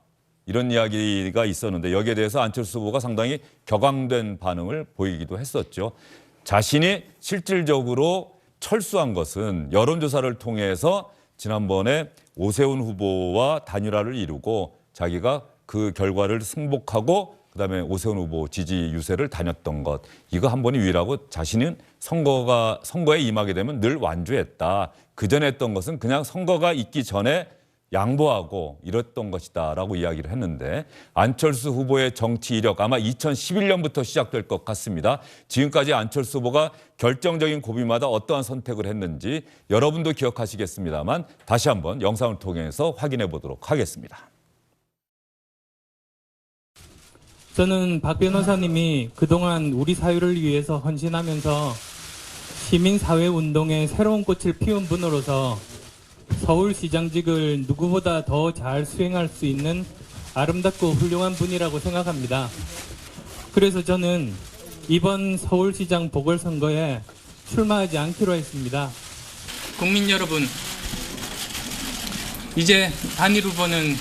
S1: 이런 이야기가 있었는데 여기에 대해서 안철수 후보가 상당히 격앙된 반응을 보이기도 했었죠. 자신이 실질적으로 철수한 것은 여론조사를 통해서 지난번에 오세훈 후보와 단일화를 이루고 자기가 그 결과를 승복하고 그다음에 오세훈 후보 지지 유세를 다녔던 것, 이거 한 번이 유일하고 자신은 선거에 임하게 되면 늘 완주했다. 그전에 했던 것은 그냥 선거가 있기 전에 양보하고 이랬던 것이다라고 이야기를 했는데, 안철수 후보의 정치 이력 아마 2011년부터 시작될 것 같습니다. 지금까지 안철수 후보가 결정적인 고비마다 어떠한 선택을 했는지 여러분도 기억하시겠습니다만 다시 한번 영상을 통해서 확인해 보도록 하겠습니다.
S12: 저는 박 변호사님이 그동안 우리 사회를 위해서 헌신하면서 시민사회운동의 새로운 꽃을 피운 분으로서 서울시장직을 누구보다 더 잘 수행할 수 있는 아름답고 훌륭한 분이라고 생각합니다. 그래서 저는 이번 서울시장 보궐선거에 출마하지 않기로 했습니다. 국민 여러분, 이제 단일 후보는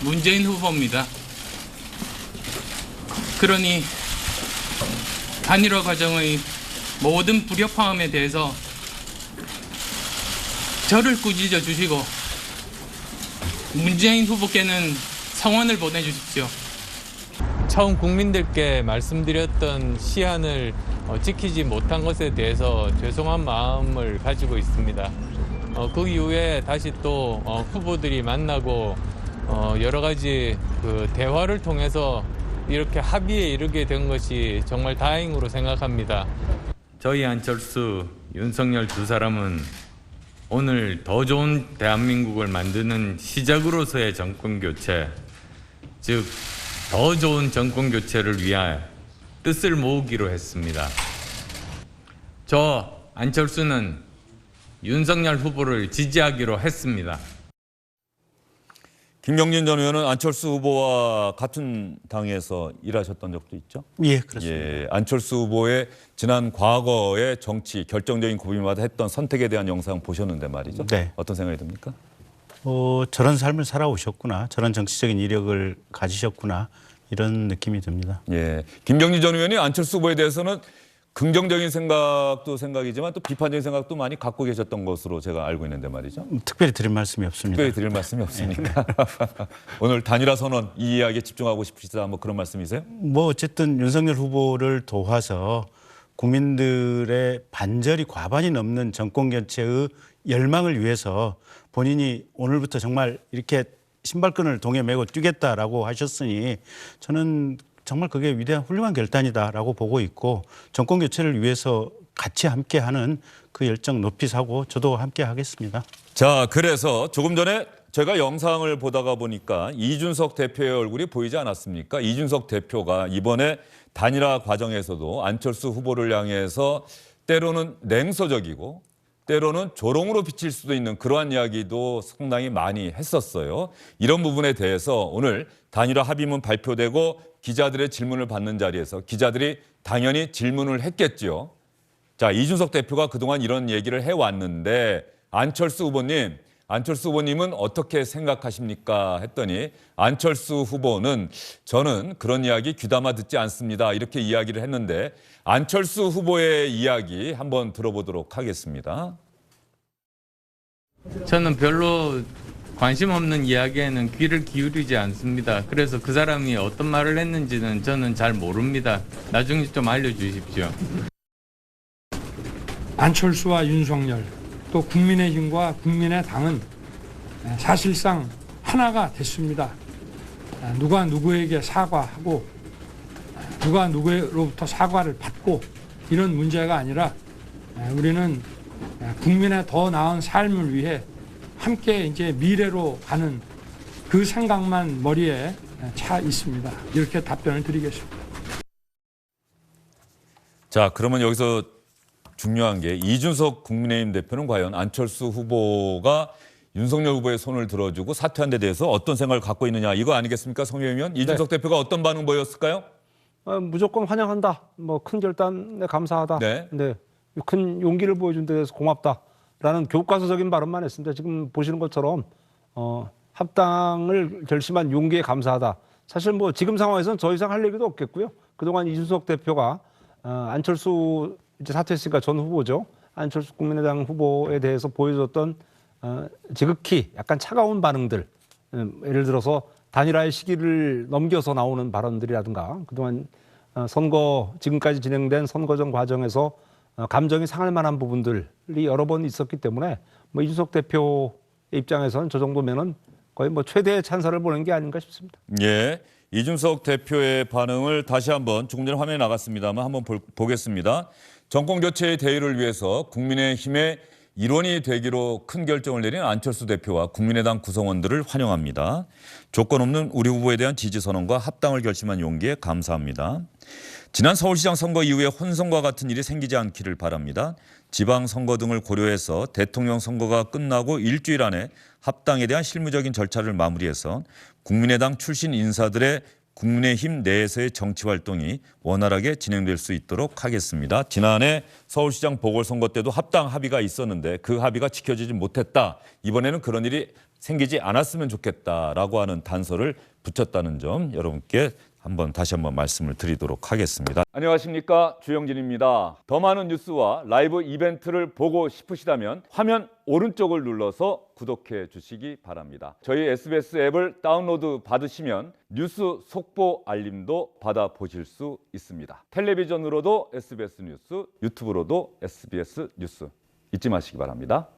S12: 문재인 후보입니다. 그러니 단일화 과정의 모든 불협화음에 대해서 저를 꾸짖어 주시고 문재인 후보께는 성원을 보내주십시오. 처음 국민들께 말씀드렸던 시한을 지키지 못한 것에 대해서 죄송한 마음을 가지고 있습니다. 그 이후에 다시 또 후보들이 만나고 여러 가지 그 대화를 통해서 이렇게 합의에 이르게 된 것이 정말 다행으로 생각합니다.
S3: 저희 안철수, 윤석열 두 사람은 오늘 더 좋은 대한민국을 만드는 시작으로서의 정권교체, 즉 더 좋은 정권교체를 위해 뜻을 모으기로 했습니다. 저 안철수는 윤석열 후보를 지지하기로 했습니다.
S1: 김경진 전 의원은 안철수 후보와 같은 당에서 일하셨던 적도 있죠?
S5: 예, 그렇습니다.
S1: 예, 안철수 후보의 지난 과거의 정치 결정적인 고비마다 했던 선택에 대한 영상 보셨는데 말이죠.
S5: 네.
S1: 어떤 생각이 듭니까?
S5: 저런 삶을 살아오셨구나, 저런 정치적인 이력을 가지셨구나, 이런 느낌이 듭니다.
S1: 예, 김경진 전 의원이 안철수 후보에 대해서는 긍정적인 생각도 생각이지만 또 비판적인 생각도 많이 갖고 계셨던 것으로 제가 알고 있는데 말이죠.
S5: 특별히 드릴 말씀이 없습니다.
S1: 특별히 드릴 말씀이 없습니까? 오늘 단일화 선언 이 이야기에 집중하고 싶으시다 뭐 그런 말씀이세요?
S5: 뭐 어쨌든 윤석열 후보를 도와서 국민들의 반절이 과반이 넘는 정권 교체의 열망을 위해서 본인이 오늘부터 정말 이렇게 신발끈을 동에 메고 뛰겠다라고 하셨으니 저는 정말 그게 위대한 훌륭한 결단이다라고 보고 있고, 정권 교체를 위해서 같이 함께하는 그 열정 높이 사고 저도 함께 하겠습니다.
S1: 자, 그래서 조금 전에 제가 영상을 보다가 보니까 이준석 대표의 얼굴이 보이지 않았습니까? 이준석 대표가 이번에 단일화 과정에서도 안철수 후보를 향해서 때로는 냉소적이고 때로는 조롱으로 비칠 수도 있는 그러한 이야기도 상당히 많이 했었어요. 이런 부분에 대해서 오늘 단일화 합의문 발표되고 기자들의 질문을 받는 자리에서 기자들이 당연히 질문을 했겠죠. 자, 이준석 대표가 그동안 이런 얘기를 해왔는데 안철수 후보님은 어떻게 생각하십니까? 했더니 안철수 후보는 저는 그런 이야기 귀담아 듣지 않습니다. 이렇게 이야기를 했는데 안철수 후보의 이야기 한번 들어보도록 하겠습니다.
S3: 저는 별로 관심 없는 이야기에는 귀를 기울이지 않습니다. 그래서 그 사람이 어떤 말을 했는지는 저는 잘 모릅니다. 나중에 좀 알려주십시오.
S4: 안철수와 윤석열 또 국민의힘과 국민의당은 사실상 하나가 됐습니다. 누가 누구에게 사과하고 누가 누구로부터 사과를 받고 이런 문제가 아니라 우리는 국민의 더 나은 삶을 위해 함께 이제 미래로 가는 그 생각만 머리에 차 있습니다. 이렇게 답변을 드리겠습니다.
S1: 자, 그러면 여기서 중요한 게 이준석 국민의힘 대표는 과연 안철수 후보가 윤석열 후보의 손을 들어주고 사퇴한 데 대해서 어떤 생각을 갖고 있느냐 이거 아니겠습니까? 성혜영 의원. 이준석 대표가 어떤 반응 보였을까요?
S2: 무조건 환영한다. 뭐 큰 결단에 감사하다.
S1: 네.
S2: 큰 용기를 보여준 데 대해서 고맙다라는 교과서적인 발언만 했습니다. 지금 보시는 것처럼 합당을 결심한 용기에 감사하다. 사실 뭐 지금 상황에서는 더 이상 할 얘기도 없겠고요. 그동안 이준석 대표가 안철수 이제 사퇴했으니까 전 후보죠. 안철수 국민의당 후보에 대해서 보여줬던 지극히 약간 차가운 반응들, 예를 들어서 단일화의 시기를 넘겨서 나오는 발언들이라든가 그동안 지금까지 진행된 선거전 과정에서 감정이 상할 만한 부분들이 여러 번 있었기 때문에 뭐 이준석 대표의 입장에서는 저 정도면은 거의 뭐 최대의 찬사를 보낸 게 아닌가 싶습니다.
S1: 예. 이준석 대표의 반응을 다시 한번 조금 전에 화면에 나갔습니다만 한번 보겠습니다. 정권 교체의 대의를 위해서 국민의힘의 일원이 되기로 큰 결정을 내린 안철수 대표와 국민의당 구성원들을 환영합니다. 조건 없는 우리 후보에 대한 지지 선언과 합당을 결심한 용기에 감사합니다. 지난 서울시장 선거 이후에 혼선과 같은 일이 생기지 않기를 바랍니다. 지방선거 등을 고려해서 대통령 선거가 끝나고 일주일 안에 합당에 대한 실무적인 절차를 마무리해서 국민의당 출신 인사들의 국민의힘 내에서의 정치 활동이 원활하게 진행될 수 있도록 하겠습니다. 지난해 서울시장 보궐선거 때도 합당 합의가 있었는데 그 합의가 지켜지지 못했다. 이번에는 그런 일이 생기지 않았으면 좋겠다라고 하는 단서를 붙였다는 점 여러분께 다시 한번 말씀을 드리도록 하겠습니다. 안녕하십니까, 주영진입니다. 더 많은 뉴스와 라이브 이벤트를 보고 싶으시다면 화면 오른쪽을 눌러서 구독해 주시기 바랍니다. 저희 SBS 앱을 다운로드 받으시면 뉴스 속보 알림도 받아보실 수 있습니다. 텔레비전으로도 SBS 뉴스, 유튜브로도 SBS 뉴스 잊지 마시기 바랍니다.